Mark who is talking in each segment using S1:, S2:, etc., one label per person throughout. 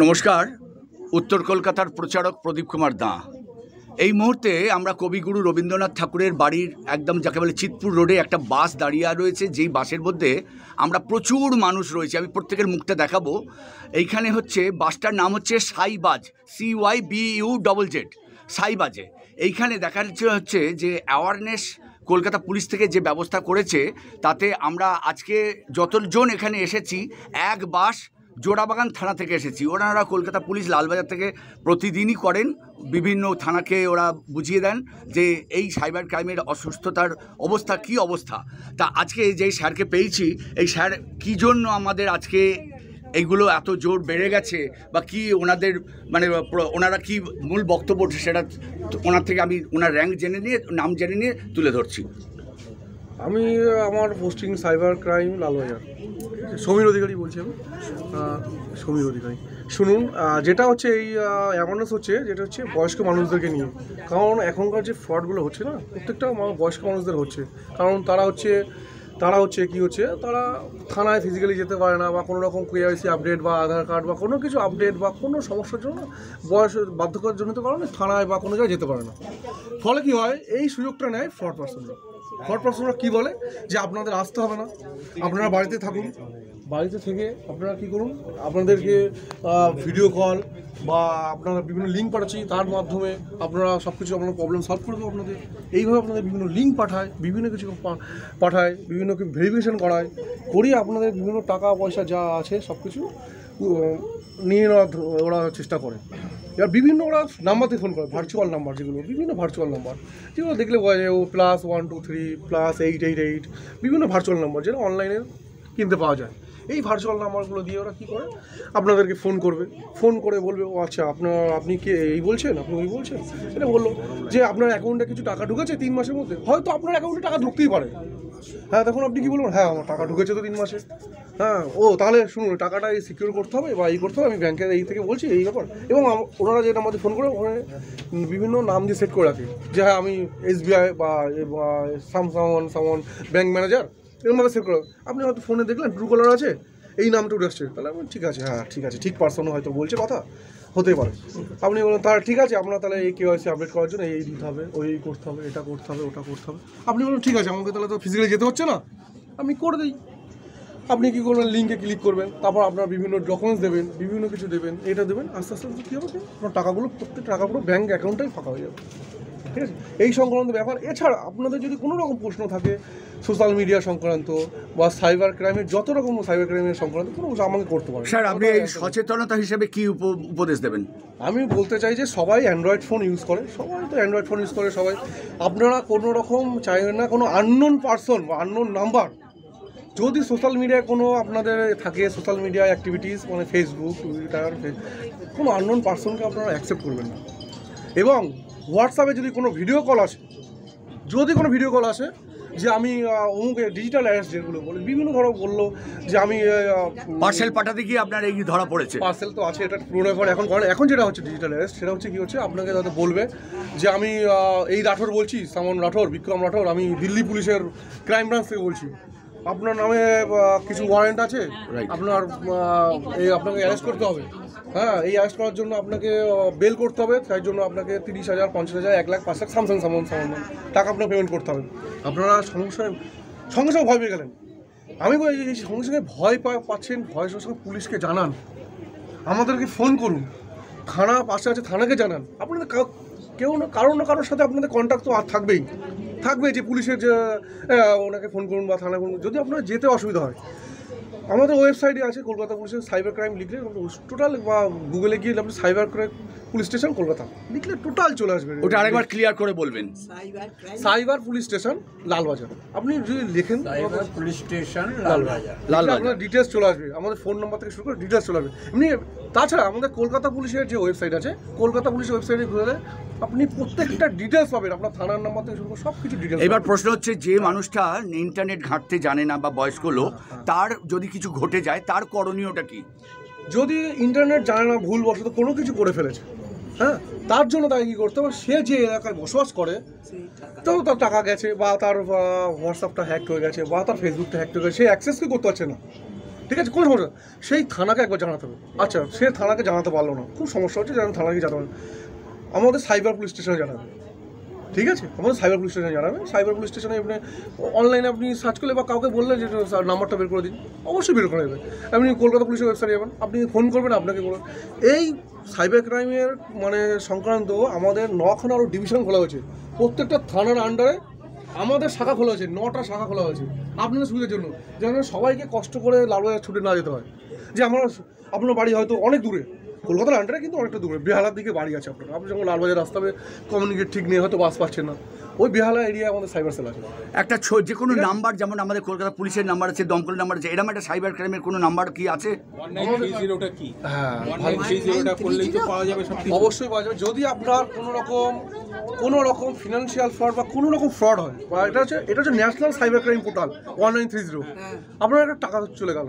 S1: নমস্কার। উত্তর কলকাতার প্রচারক প্রদীপ কুমার দাঁ। এই মুহূর্তে আমরা কবিগুরু রবীন্দ্রনাথ ঠাকুরের বাড়ির একদম যাকে বলে চিতপুর রোডে একটা বাস দাঁড়িয়ে রয়েছে, যেই বাসের মধ্যে আমরা প্রচুর মানুষ রয়েছে। আমি প্রত্যেকের মুখটা দেখাবো। এইখানে হচ্ছে বাসটার নাম হচ্ছে সাইবাজ, CYBUZZ, সাইবাজে। এইখানে দেখা হচ্ছে যে অ্যাওয়ারনেস কলকাতা পুলিশ থেকে যে ব্যবস্থা করেছে, তাতে আমরা আজকে যতজন এখানে এসেছি এক বাস জোড়াবাগান থানা থেকে এসেছি। ওনারা কলকাতা পুলিশ লালবাজার থেকে প্রতিদিনই করেন, বিভিন্ন থানাকে ওরা বুঝিয়ে দেন যে এই সাইবার ক্রাইমের অসুস্থতার অবস্থা কী অবস্থা। তা আজকে যেই স্যারকে পেয়েছি, এই স্যার কী জন্য আমাদের আজকে এইগুলো এত জোর বেড়ে গেছে বা কি ওনাদের মানে ওনারা কি মূল বক্তব্য, সেটা ওনার থেকে আমি ওনার র্যাঙ্ক জেনে নিয়ে নাম জেনে নিয়ে তুলে ধরছি।
S2: আমি আমার posting cyber crime Lalbazar, Samir Adhikari বলছি। আমি সমীর অধিকারী। শুনুন, যেটা হচ্ছে এই অ্যাওয়ারনেস হচ্ছে, যেটা হচ্ছে বয়স্ক মানুষদেরকে নিয়ে। কারণ এখনকার যে ফ্রডগুলো হচ্ছে না, প্রত্যেকটা বয়স্ক মানুষদের হচ্ছে। কারণ তারা হচ্ছে কি হচ্ছে, তারা থানায় ফিজিক্যালি যেতে পারে না, বা কোনো রকম KYC আপডেট বা আধার কার্ড বা কোনো কিছু আপডেট বা কোনো সমস্যার জন্য বয়সের বাধ্যকতাজনিত কারণে থানায় বা কোনো জায়গায় যেতে পারে না। ফলে কি হয়, এই সুযোগটা নেয় ফ্রড পার্সনরা। কী বলে যে আপনাদের আসতে হবে না, আপনারা বাড়িতে থাকুন। বাড়িতে থেকে আপনারা কী করুন, আপনাদেরকে ভিডিও কল বা আপনারা বিভিন্ন লিঙ্ক পাঠাচ্ছি, তার মাধ্যমে আপনারা সব কিছু আপনার প্রবলেম সলভ করে দেবো আপনাদের। এইভাবে আপনাদের বিভিন্ন লিঙ্ক পাঠায়, বিভিন্ন কিছু পাঠায়, বিভিন্ন ভেরিফিকেশান করিয়ে আপনাদের বিভিন্ন টাকা পয়সা যা আছে সব কিছু নিয়ে নেওয়ার ওরা চেষ্টা করে। এবার বিভিন্ন ওরা নাম্বারতে ফোন করে, ভার্চুয়াল নাম্বার, যেগুলো বিভিন্ন ভার্চুয়াল নাম্বার, যেগুলো দেখলে বোঝা যায় ও +123 +888, বিভিন্ন ভার্চুয়াল নাম্বার যেটা অনলাইনে কিনতে পাওয়া যায়। এই ভার্চুয়াল নাম্বারগুলো দিয়ে ওরা কী করে, আপনাদেরকে ফোন করবে, ফোন করে বলবে ও আচ্ছা আপনি কে এই বলছেন, আপনি ওই বলছেন। এটা বললো যে আপনার অ্যাকাউন্টে কিছু টাকা ঢুকেছে 3 মাসের মধ্যে, হয়তো আপনার অ্যাকাউন্টে টাকা ঢুকতেই পারে। হ্যাঁ, তখন আপনি কী বলবেন, হ্যাঁ আমার টাকা ঢুকেছে তো 3 মাসে। হ্যাঁ, ও তাহলে শুনুন, টাকাটা এই সিকিউর করতে হবে বা এই করতে হবে, আমি ব্যাংকের এই থেকে বলছি এই ব্যাপার। এবং ওনারা যেটা আমাদের ফোন করে ওখানে বিভিন্ন নাম দিয়ে সেট করে রাখে যে হ্যাঁ আমি SBI বা সামন ব্যাংক ম্যানেজার, এরকমভাবে সেট করে। আপনি হয়তো ফোনে দেখলেন ট্রুকলার আছে, এই নামটা উঠে আসছে, তাহলে আপনি ঠিক আছে, হ্যাঁ ঠিক আছে, ঠিক পার্সনও হয়তো বলছে কথা, হতেই পারে। আপনি বলেন তাহলে ঠিক আছে, আপনার তাহলে এই KYC আপডেট করার জন্য এই দিতে হবে, ওই করতে হবে, এটা করতে হবে, ওটা করতে হবে। আপনি বলেন ঠিক আছে, আমাকে তাহলে তো ফিজিক্যালি যেতে হচ্ছে না, আমি করে দিই। আপনি কী করবেন, লিঙ্কে ক্লিক করবেন, তারপর আপনার বিভিন্ন ডকুমেন্টস দেবেন, বিভিন্ন কিছু দেবেন, এটা দেবেন, আস্তে আস্তে কী হবে, আপনার টাকাগুলো প্রত্যেক টাকাগুলো ব্যাঙ্ক অ্যাকাউন্টটাই ফাঁকা হয়ে যাবে। ঠিক আছে, এই সংক্রান্ত ব্যাপার। এছাড়া আপনাদের যদি কোনো রকম প্রশ্ন থাকে সোশ্যাল মিডিয়া সংক্রান্ত বা সাইবার ক্রাইমের, যত রকম সাইবার ক্রাইমের সংক্রান্ত কোনো কিছু আমাকে করতে পারেন।
S1: স্যার, আপনি এই সচেতনতা হিসেবে কী উপদেশ দেবেন?
S2: আমি বলতে চাই যে সবাই অ্যান্ড্রয়েড ফোন ইউজ করে, সবাই। আপনারা কোনো রকম চাইবেন না কোনো আননোন পারসন বা আননোন নাম্বার যদি সোশ্যাল মিডিয়ায় কোনো আপনাদের থাকে, সোশ্যাল মিডিয়া অ্যাক্টিভিটিস মানে ফেসবুক, টুইটার, কোনো আননোন পারসনকে আপনারা অ্যাকসেপ্ট করবেন না। এবং হোয়াটসঅ্যাপে যদি কোনো ভিডিও কল আসে যে আমি অমুকে ডিজিটাল অ্যারেস্ট, যেগুলো বলে বিভিন্ন ধরো বললো যে আমি
S1: পার্সেল পাঠাতে গিয়ে আপনার এই ধরা পড়েছে।
S2: পার্সেল তো আছে, এটা পুরোনো ব্যাপার। এখন যেটা হচ্ছে ডিজিটাল অ্যারেস্ট, সেটা হচ্ছে কী হচ্ছে, আপনাকে তাদের বলবে যে আমি এই রাঠোর বলছি, বিক্রম রাঠোর, আমি দিল্লি পুলিশের ক্রাইম ব্রাঞ্চ থেকে বলছি, আপনার নামে কিছু ওয়ারেন্ট আছে, আপনার আপনাকে অ্যারেস্ট করতে হবে। হ্যাঁ, এই অ্যারেস্ট করার জন্য আপনাকে বেল করতে হবে, তাই জন্য আপনাকে 30,000, 50,000, 1 লাখ, 5 লাখ সামথিং টাকা আপনার পেমেন্ট করতে হবে। আপনারা সঙ্গে সঙ্গে ভয় পেয়ে গেলেন। আমি বলি এই সঙ্গে সঙ্গে ভয় পাচ্ছেন, ভয়ের সঙ্গে পুলিশকে জানান, আমাদেরকে ফোন করুন, থানা পাশে আছে, থানাকে জানান। আপনাদের কারোর সাথে আপনাদের কন্ট্যাক্ট তো আর থাকবে যে পুলিশের যে ওনাকে ফোন করুন বা থানায় ফোন করুন। যদি আপনার যেতে অসুবিধা হয়, আমাদের ওয়েবসাইটে আছে কলকাতা পুলিশের সাইবার ক্রাইম, লিখলে টোটাল, বা গুগলে গিয়ে আপনি cyber crime police station Kolkata লিখলে টোটাল চলে আসবে।
S1: ওটা আরেকবার ক্লিয়ার করে বলবেন।
S2: সাইবার পুলিশ স্টেশন লালবাজার, আপনি যদি লেখেন
S3: সাইবার পুলিশ স্টেশন লালবাজার,
S2: আপনার ডিটেলস চলে আসবে, আমাদের ফোন নাম্বার থেকে শুরু করে ডিটেলস চলে আসবে। এমনি তাছাড়া আমাদের কলকাতা পুলিশের যে ওয়েবসাইট আছে, কলকাতা পুলিশের ওয়েবসাইটে ঘুরে আপনি প্রত্যেকটা ডিটেলস পাবেন, আপনার থানার নাম্বার থেকে শুরু করে সব কিছু ডিটেলস।
S1: এবার প্রশ্ন হচ্ছে, যে মানুষটা ইন্টারনেট ঘাঁটতে জানে না বা বয়স্ক লোক, তার যদি কিছু ঘটে যায়, তার করণীয়টা কি?
S2: যদি ইন্টারনেট জানে না, ভুলবশত কোনো কিছু করে ফেলেছে, হ্যাঁ, তার জন্য তাকে কী করতে হবে, সে যে এলাকায় বসবাস করে, তো তার টাকা গেছে বা তার হোয়াটসঅ্যাপটা হ্যাক হয়ে গেছে বা তার ফেসবুকটা হ্যাক হয়ে গেছে, সে অ্যাক্সেসই করতে পারছে না, ঠিক আছে, কোনো সমস্যা, সেই থানাকে একবার জানাতে হবে। আচ্ছা, সে থানাকে জানাতে পারলো না, খুব সমস্যা হচ্ছে, যেন থানাকে জানাতে হবে, আমাদের সাইবার পুলিশ স্টেশনে জানাবে। ঠিক আছে, আমাদের সাইবার পুলিশ স্টেশনে জানাবে। সাইবার পুলিশ স্টেশনে আপনি অনলাইনে আপনি সার্চ করলে বা কাউকে বললে যে নাম্বারটা বের করে দিন, অবশ্যই বের করে দেবে। আপনি কলকাতা পুলিশের ওয়েবসাইটে যাবেন, আপনি ফোন করবেন, আপনাকে বলবেন। এই সাইবার ক্রাইমের মানে সংক্রান্ত আমাদের 9খানা আরও ডিভিশন খোলা হয়েছে, প্রত্যেকটা থানার আন্ডারে আমাদের শাখা খোলা হয়েছে, 9টা শাখা খোলা হয়েছে আপনাদের সুবিধার জন্য, যেন সবাইকে কষ্ট করে লালবাজার ছুটে না যেতে হয়। যে আপনার বাড়ি হয়তো অনেক দূরে, কলকাতার আন্ডারে কিন্তু অনেকটা দূরে, বেহালার দিকে বাড়ি আছে আপনার, আপনি যখন লালবাজার রাস্তা কমিউনিকেট ঠিক নেই, হয়তো বাস পাচ্ছেন না, ওই বেহালা এরিয়া আমাদের সাইবার সেল আছে।
S1: একটা যে কোনো নাম্বার, যেমন আমাদের কলকাতা পুলিশের নাম্বার আছে, দমকল নাম্বার আছে, এরকম একটা সাইবার ক্রাইমের কোনো নাম্বার কি আছে?
S3: 1930টা কি?
S2: হ্যাঁ,
S3: 1930টা করলেই তো পাওয়া যাবে সব কিছু।
S2: অবশ্যই পাওয়া যাবে। যদি আপনার কোনো রকম ফিনান্সিয়াল ফ্রড বা কোনো রকম ফ্রড হয়, বা এটা হচ্ছে ন্যাশনাল সাইবার ক্রাইম পোর্টাল 1930। আপনার একটা টাকা চলে গেল,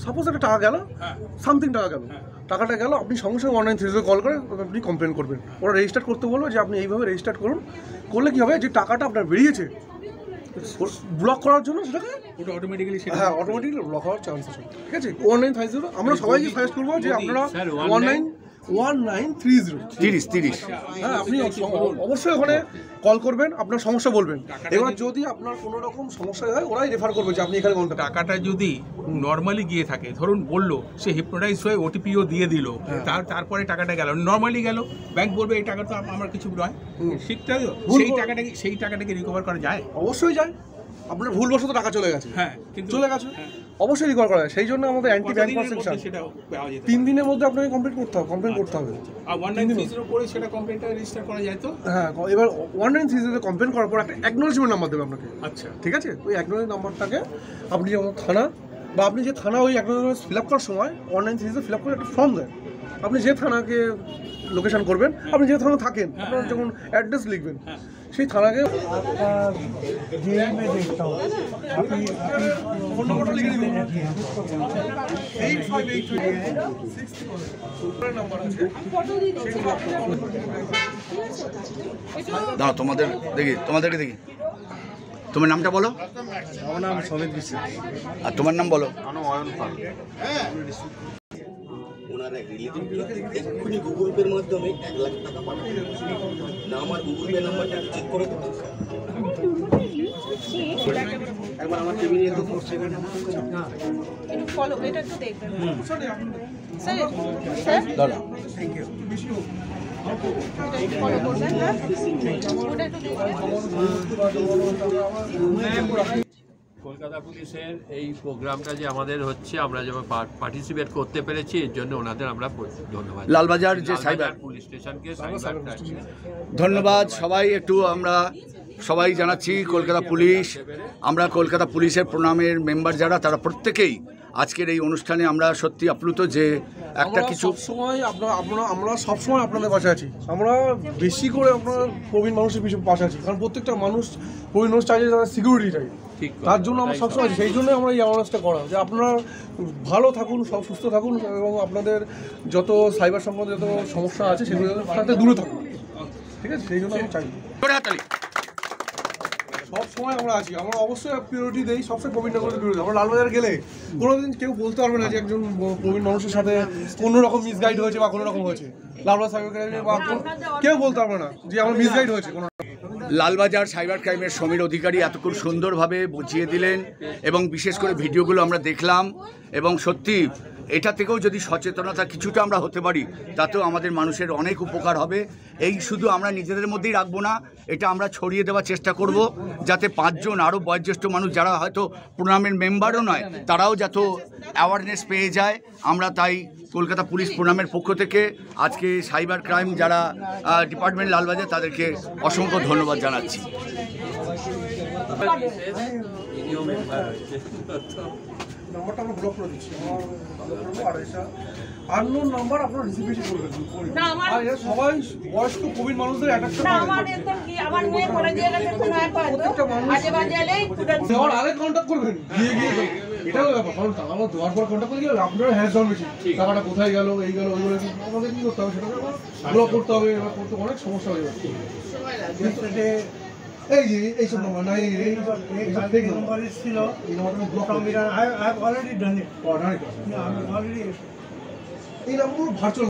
S2: সাপোজ একটা টাকা গেল, সামথিং টাকা গেল, টাকাটা গেল, আপনি সঙ্গে সঙ্গে 1930 কল করে আপনি কমপ্লেন করবেন। ওরা রেজিস্টার করতে বলবো যে আপনি এইভাবে রেজিস্টার করুন, করলে কী হবে, যে টাকাটা আপনার বেরিয়েছে ব্লক করার জন্য সেটাকে
S3: ওটা অটোমেটিক্যালি
S2: অটোমেটিক্যালি ব্লক হওয়ার চান্স আছে। ঠিক আছে, 1930 আমরা সবাইকে সাজেস্ট করবো যে আপনারা 1930। হ্যাঁ, আপনি অবশ্যই ওখানে কল করবেন, আপনার সমস্যা বলবেন। এবার যদি আপনার কোনো রকম সমস্যা হয়, ওরাই রেফার করবে যে আপনি এখানে
S4: টাকাটা যদি নর্মালি গিয়ে থাকে, ধরুন বললো সে হিপনোটাইজ হয়ে ওটিপিও দিয়ে দিল, তারপরে টাকাটা গেল, নর্মালি গেল, ব্যাংক বলবে এই টাকা তো আমার কিছু নয়, ঠিক তাই তো, সেই টাকাটাকে রিকভার করা যায়?
S2: অবশ্যই যায়। আপনার ভুলবশত টাকা চলে গেছে,
S4: হ্যাঁ, কিন্তু
S2: চলে গেছে, অবশ্যই রিকভার করা যায়। সেই জন্য আমাদের অ্যান্টি ব্যাংক পারসেপশন, 3 দিনের মধ্যে আপনাকে কমপ্লেন করতে হবে।
S4: আর 1930 করে সেটা কমপ্লেনটা রেজিস্টার করা যায় তো?
S2: হ্যাঁ, এবার 1930 কমপ্লেন করার পর একটা অ্যাকনোলেজমেন্ট নাম্বার দেবে আপনাকে।
S4: আচ্ছা,
S2: ঠিক আছে, ওই অ্যাকনোলেজ নাম্বারটাকে আপনি যেমন থানা বা আপনি যে থানা ওই অ্যাকনোলেজমেন্ট ফিল আপ করার সময় 1930 ফিল আপ করে একটা ফর্ম দেয়, আপনি যে থানাকে লোকেশন করবেন, আপনি যে থানা থাকেন, আপনার যখন অ্যাড্রেস লিখবেন, সেই থানাকে ফোন নম্বরটা লিখে দিবেন। 8583 নাম্বার আছে।
S1: দাঁড়াও, তোমাদেরকে দেখি। তোমার নামটা বলো।
S2: আমার নাম সমিত বিশ্বাস।
S1: আর তোমার নাম বলো।
S5: ওনারা এক্ষুনি গুগল পের মাধ্যমে 1 লাখ টাকা পাঠাবে না, আমার গুগল পে নাম্বারটা চেক করে দেবো। একবার আমার টেবিলে একটু
S6: ফলো এটা একটু দেখবেন স্যার।
S1: দাঁড়া,
S6: ফলো করবেন না, ওটা একটু দেখবেন।
S7: কলকাতা পুলিশের এই প্রোগ্রামটা যে আমাদের হচ্ছে, আমরা যেমন পার্টিসিপেট করতে পেরেছি, এর জন্য ওনাদের আমরা ধন্যবাদ।
S1: লালবাজার যে সাইবার
S7: পুলিশ স্টেশনকে
S1: ধন্যবাদ। আমরা সবাই জানাচ্ছি কলকাতা পুলিশ, আমরা কলকাতা পুলিশের প্রণামের মেম্বার যারা, তারা প্রত্যেকেই আজকের এই অনুষ্ঠানে আমরা সত্যি আপ্লুত যে একটা কিছু
S2: সময় আমরা সবসময় আপনাদের পাশে আছি। আমরা বেশি করে আপনার প্রবীণ মানুষের পাশে আছি, কারণ প্রত্যেকটা প্রবীণ মানুষ চাইছে তাদের সিকিউরিটি চাই, তার জন্য আমরা সবসময় আছি। সেই জন্য আমরা এই অ্যাওয়ারনেসটা করা, যে আপনারা ভালো থাকুন, সব সুস্থ থাকুন, এবং আপনাদের যত সাইবার সম্বন্ধে যত সমস্যা আছে সেগুলো সাথে দূরে থাকুন। ঠিক আছে, সেই জন্য আমি চাই সব সময় আমরা আছি। আমরা অবশ্যই প্রিয়োরিটি দেই সবসময় প্রবীণনগরের বিরুদ্ধে। আমরা লালবাজার গেলে কোনোদিন কেউ বলতে পারবে না যে একজন প্রবীণ মানুষের সাথে কোনো রকম মিসগাইড হয়েছে বা কোনো রকম হয়েছে, লালবাজার সাইবার ক্রাইমে বা কেউ বলতে পারবে না যে আমার মিসগাইড হয়েছে কোনো।
S1: লালবাজার সাইবার ক্রাইমের সমীর অধিকারী এতক্ষণ সুন্দরভাবে বুঝিয়ে দিলেন, এবং বিশেষ করে ভিডিওগুলো আমরা দেখলাম, এবং সত্যি এটা থেকেও যদি সচেতনতা কিছুটা আমরা হতে পারি, তাতেও আমাদের মানুষের অনেক উপকার হবে। এই শুধু আমরা নিজেদের মধ্যেই রাখবো না, এটা আমরা ছড়িয়ে দেওয়ার চেষ্টা করব, যাতে 5 জন আরও বয়োজ্যেষ্ঠ মানুষ যারা হয়তো প্রণামের মেম্বারও নয়, তারাও যাতে অ্যাওয়ারনেস পেয়ে যায়। আমরা তাই কলকাতা পুলিশ প্রণামের পক্ষ থেকে আজকে সাইবার ক্রাইম যারা ডিপার্টমেন্ট লালবাজার, তাদেরকে অসংখ্য ধন্যবাদ জানাচ্ছি।
S2: নাম্বারটা আমরা ব্লক করে দিচ্ছি, আননোন নাম্বার আপনারা রিসিভ করবেন
S6: না। আমার
S2: আর এরা সবাই বয়স্ক প্রবীণ মানুষদের অ্যাটাকটা
S6: না, আমার একদম কি আমার মেয়ে করে দিয়ে গেছে কোনো এক আজে বাজে এলেই
S2: দেওয়ার আগে কন্ট্যাক্ট করবেন, গিয়ে এটা হলো ব্যাপার। কারণ টাকা দেওয়ার পর কন্ট্যাক্ট করে গেলে আপনারা হ্যান্ডস ডাউন বেশি, টাকাটা কোথায় গেল, এই গেল ওই গেল, আমাদের কী করতে হবে, সেটাকে ব্লক করতে হবে, এবার করতে অনেক সমস্যা হয়ে যাচ্ছে। এই যে এইসব নম্বর না এই
S8: number ছিল
S2: এই নম্বরটা block
S8: from Iran. I have already done it.
S2: Order
S8: Yeah, I'm already
S2: এই নম্বর ভার্চুয়াল